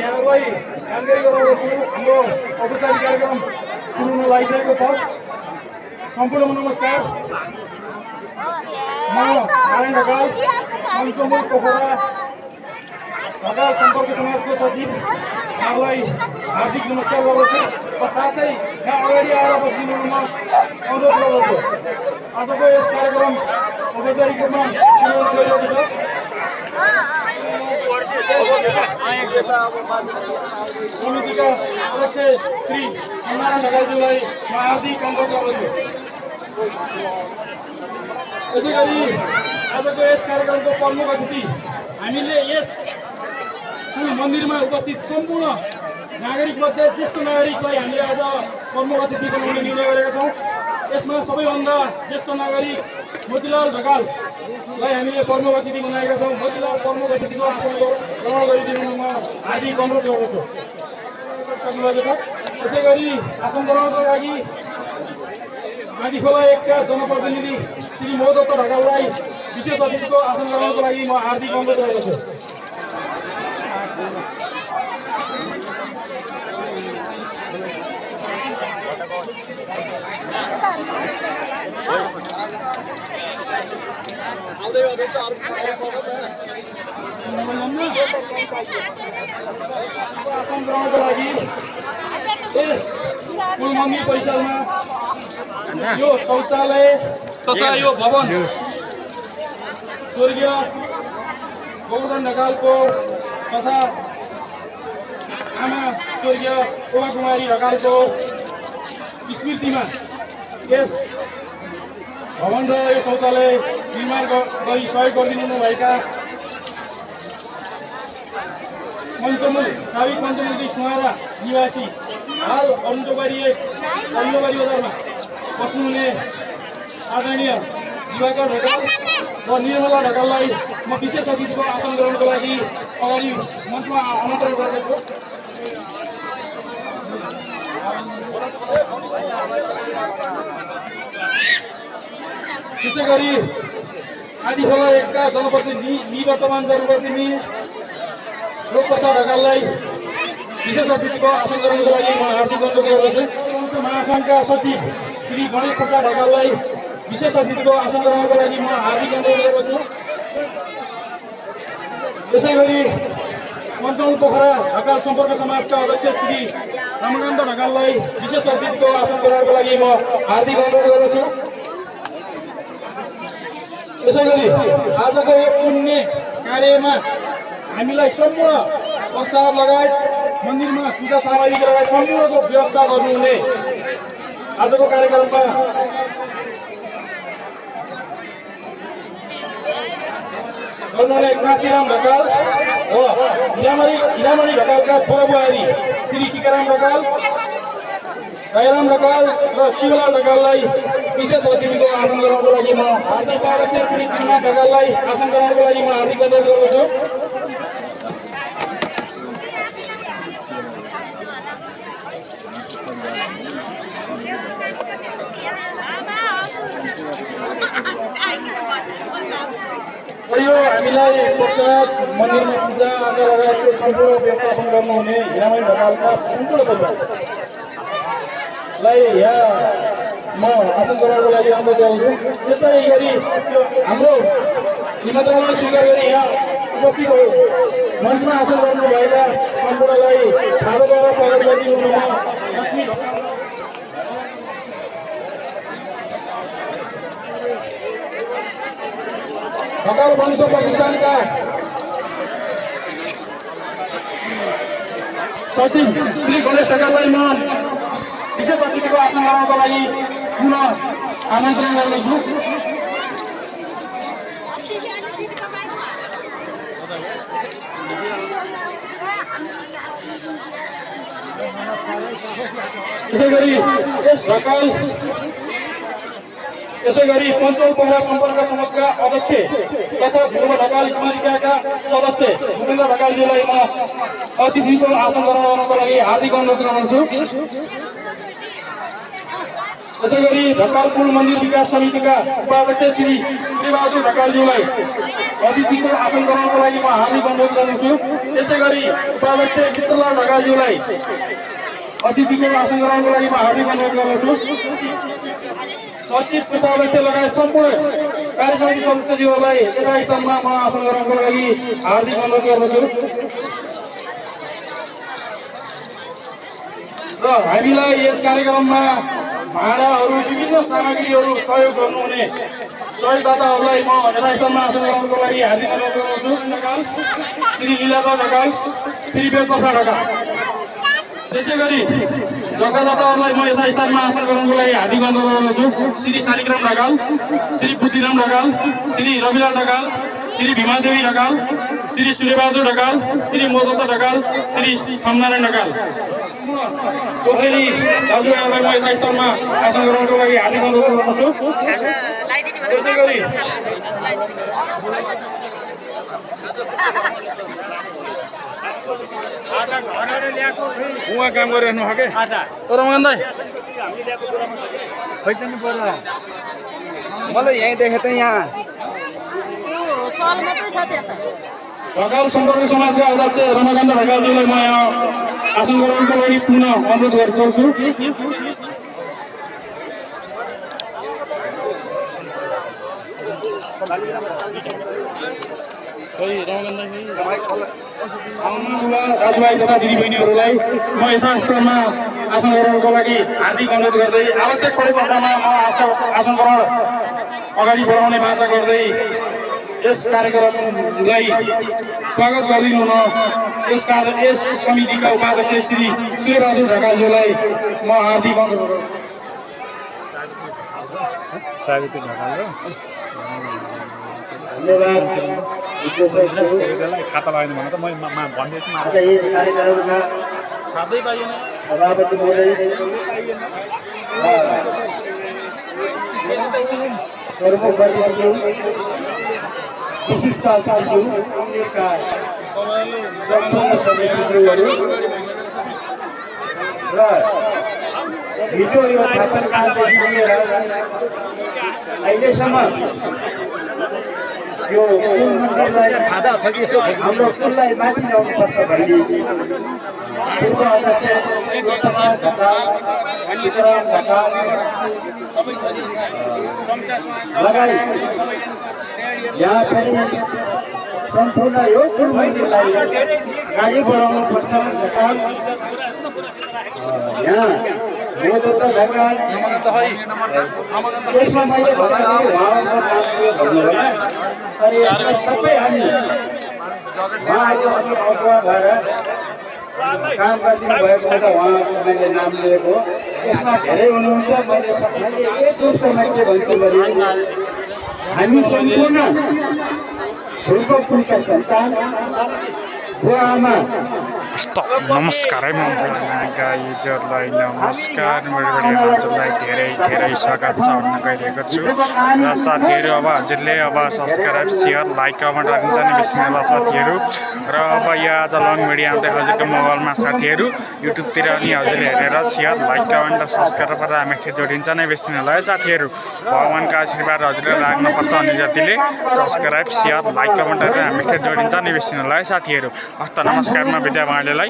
यहाँलाई जानकारी गराउँदछु हाम्रो औपचारिक कार्यक्रम सुरु हुन लागिसकेको छ। सम्पूर्ण नमस्कार। म नारायण ढकाल पञ्चमुख पोखरा ढकाल सम्पर्क समाजको सचिव यहाँलाई हार्दिक नमस्कार गर्दछु र साथै यहाँ अगाडि आएर बसिदिनुमा अनुरोध गर्दछु। आजको यस कार्यक्रम औपचारिक रूपमा सुरु गरिरहेको छ। समितिका अध्यक्ष श्री नारायण ढकालज्यूलाई म हार्दिक अनुरोध गर्दछु। यसै गरी आजको यस कार्यक्रमको प्रमुख अतिथि हामीले यस मन्दिरमा उपस्थित सम्पूर्ण नागरिकमध्ये ज्येष्ठ नागरिकलाई हामीले आज प्रमुख अतिथि बनाउने निर्णय गरेका छौँ। यसमा सबैभन्दा ज्येष्ठ नागरिक मोतीलाल ढकाललाई हामीले प्रमुख अतिथि बनाएका छौँ। मोतीलाल प्रमुख अतिथिको आसन ग्रहण गरिदिनु म हार्दिक अनुरोध गर्दछु। यसै गरी आसन ग्रहणको लागि माथिखोला 1 का जनप्रतिनिधि श्री मोहदत्त ढकाललाई विशेष अतिथिको आसन ग्रहणको लागि म हार्दिक अनुरोध गर्दछु। आसन ग्रहणको लागि यस कुल मन्दिर परिसरमा यो शौचालय तथा यो भवन स्वर्गीय गोवर्धन ढकालको तथा आमा स्वर्गीय उमा कुमारी ढकालको स्मृतिमा यस भवन र यो शौचालय निर्माण गरी सहयोग गरिदिनुभएका काविक पञ्चमुखी सुहारा निवासी हाल अरुणचोबारी बजारमा बस्नुहुने आदरणीय दिवाकर ढकाल र निर्मला ढकाललाई म विशेष अतिथिको आसन ग्रहणको लागि अगाडि मञ्चमा आमन्त्रण गर्दछु। त्यसै गरी आदिखोला 1 का जनप्रतिनिधि निवर्तमान जनप्रतिनिधि लोकप्रसाद ढकाललाई विशेष अतिथिको आसन ग्रहणको लागि म हार्दिक अनुरोध गर्दछु। महासङ्घका सचिव श्री गणेश प्रसाद ढकाललाई विशेष अतिथिको आसन ग्रहणको लागि म हार्दिक अनुरोध गर्दछु। त्यसै गरी पञ्चमुख पोखरा ढकाल सम्पर्क समाजका अध्यक्ष श्री रामकान्त ढकाललाई विशेष अतिथिको आसन ग्रहणको लागि म हार्दिक अनुरोध गर्दछु। त्यसै गरी आजको यो पुण्य कार्यमा हामीलाई सम्पूर्ण प्रसाद लगायत मन्दिरमा पूजा सामग्री लगायत सम्पूर्णको व्यवस्था गर्नुहुने आजको कार्यक्रममा गर्नुहुने काशीराम ढकाल र हिरामणि ढकालका छोरा बुहारी श्री टिकाराम ढकाल, दयाराम ढकाल र शिवलाल ढकाललाई विशेष अतिथिको आसन ग्रहणको लागि म हार्दिक स्वागत श्री श्रीनाथ ढकाललाई आसन ग्रहणको लागि म हार्दिक अनुरोध गर्दछु। यो हामीलाई प्रसाद मन्दिरमा पूजा आजा लगायतको सम्पूर्ण व्यवस्थापन गर्नुहुने हिरामणि ढकालका सम्पूर्ण परिवारलाई यहाँ म आसन ग्रहणको लागि अनुरोध गर्दछु। त्यसै गरी हाम्रो निमन्त्रणलाई स्वीकार गरी यहाँ उपस्थित मञ्चमा आसन गर्नुभएका सम्पूर्णलाई थारोद्वारा स्वागत गरिदिनुमा ढकाल वंश प्रतिष्ठानका सचिव श्री गणेश ढकाललाई म विशेष अतिथिको आसन ग्रहणको लागि पुनः आमन्त्रण गर्दछु। त्यसै गरी पञ्चमुख पोखरा सम्पर्क समाजका अध्यक्ष तथा ध्रुव ढकाल स्मारिकाका सदस्य भूपेन्द्र ढकालज्यूलाई म अतिथिको आसन ग्रहण गर्नको लागि हार्दिक अनुरोध गर्दछु। त्यसै गरी ढकाल पुल मन्दिर विकास समितिका उपाध्यक्ष श्री श्रीबहादुर ढकालज्यूलाई अतिथिको आसन गराउनको लागि म हार्दिक अनुरोध गर्दछु। त्यसै गरी उपाध्यक्ष मित्रलाल ढकालज्यूलाई अतिथिको आसन गराउनको लागि म हार्दिक अनुरोध गर्दछु। सचिव कोषाध्यक्ष लगायत सम्पूर्ण कार्यसमिति सदस्यज्यूहरूलाई यथास्थानमा म आसन गराउनको लागि हार्दिक अनुरोध गर्दछु। र हामीलाई यस कार्यक्रममा भाँडाहरू विभिन्न सामग्रीहरू सहयोग गर्नुहुने सहयोगदाताहरूलाई म यथास्थानमा आसन गराउनको लागि हार्दिक अनुरोध गर्दछु। श्री लीलाधर ढकाल, श्री वेदप्रसाद ढकाल। त्यसै गरी जग्गादाताहरूलाई म यथास्थानमा आसन गराउनको लागि हार्दिक अनुरोध गर्दछु। श्री शालिग्राम ढकाल, श्री बुद्धिराम ढकाल, श्री रविलाल ढकाल, श्री भीमादेवी ढकाल, श्री सूर्यबहादुर ढकाल, श्री मोदत्त ढकाल, श्री खमनारायण ढकाल। पोखरेली दाजुभाइहरूलाई म यथास्थानमा आसन गराउनको लागि हार्दिक अनुरोध गर्दछु। त्यसै गरी उहाँ काम गरिरहनु हो के रमन दाइ मैले यहीँ देखेँ त यहाँ ढकाल सम्पर्क समाजका अध्यक्ष रमाकान्त ढकालज्यूलाई म यहाँ आसन गराउनको लागि पुनः अनुरोध गर्छु। दाजुभाइ तथा दिदीबहिनीहरूलाई म यथास्थानमा आसन गराउनको लागि हार्दिक अनुरोध गर्दै आवश्यक परेको खण्डमा म आसन ग्रहण अगाडि बढाउने बाचा गर्दै यस कार्यक्रमलाई स्वागत गरिदिनु हुन यस समितिका उपाध्यक्ष श्री सूर्यबहादुर ढकालज्यूलाई म हार्दिक अनुरोध गर्छु। धन्यवाद। खाता लगाएन भने त म भन्दैछु सभापति महोदय प्रमुख अतिथिज्यू विशिष्ट अतिथिज्यू मन्दिरका सम्पूर्ण सदस्यज्यूहरू र हिजो यो स्थापना कालदेखि लिएर अहिलेसम्म यो पुल मन्दिरलाई हाम्रो पुललाई माथि ल्याउनुपर्छ भन्ने पूर्व अध्यक्ष लगायत यहाँ पनि सम्पूर्ण यो पुल मन्दिरलाई अगाडि बढाउनुपर्छ। यहाँ मोदत्त ढकाल त्यसमा मैले भन्नु होला अनि यसमा सबै हामी अगुवा भएर काम गरिदिनु भएको छ। उहाँको मैले नाम लिएको यसमा धेरै हुनुहुन्छ। मैले सबैले एक दोस्रो मान्छे भन्छु भने हामी सम्पूर्ण फुलको पुलका सन्तान बुवाआमा नमस्कार है युजरलाई नमस्कार मेरो हजुरलाई धेरै धेरै स्वागत छ भन्न गइरहेको छु। र साथीहरू अब हजुरले अब सब्सक्राइब सेयर लाइक कमेन्ट गरिन्छ नि बिर्सिनु होला साथीहरू। र अब यो आज लङ भिडियो आउँदै हजुरको मोबाइलमा साथीहरू युट्युबतिर अनि हजुरले हेरेर सेयर लाइक कमेन्ट र सब्सक्राइब गरेर हामीतिर जोडिन्छ नै बिर्सिनु होला है साथीहरू। भगवान्को आशीर्वाद हजुरले लाग्नुपर्छ अनि जतिले सब्सक्राइब सेयर लाइक कमेन्ट गरेर हामीतिर जोडिन्छ नि बिर्सिनु होला है साथीहरू। हस्त नमस्कारमा बिदा भएलाई।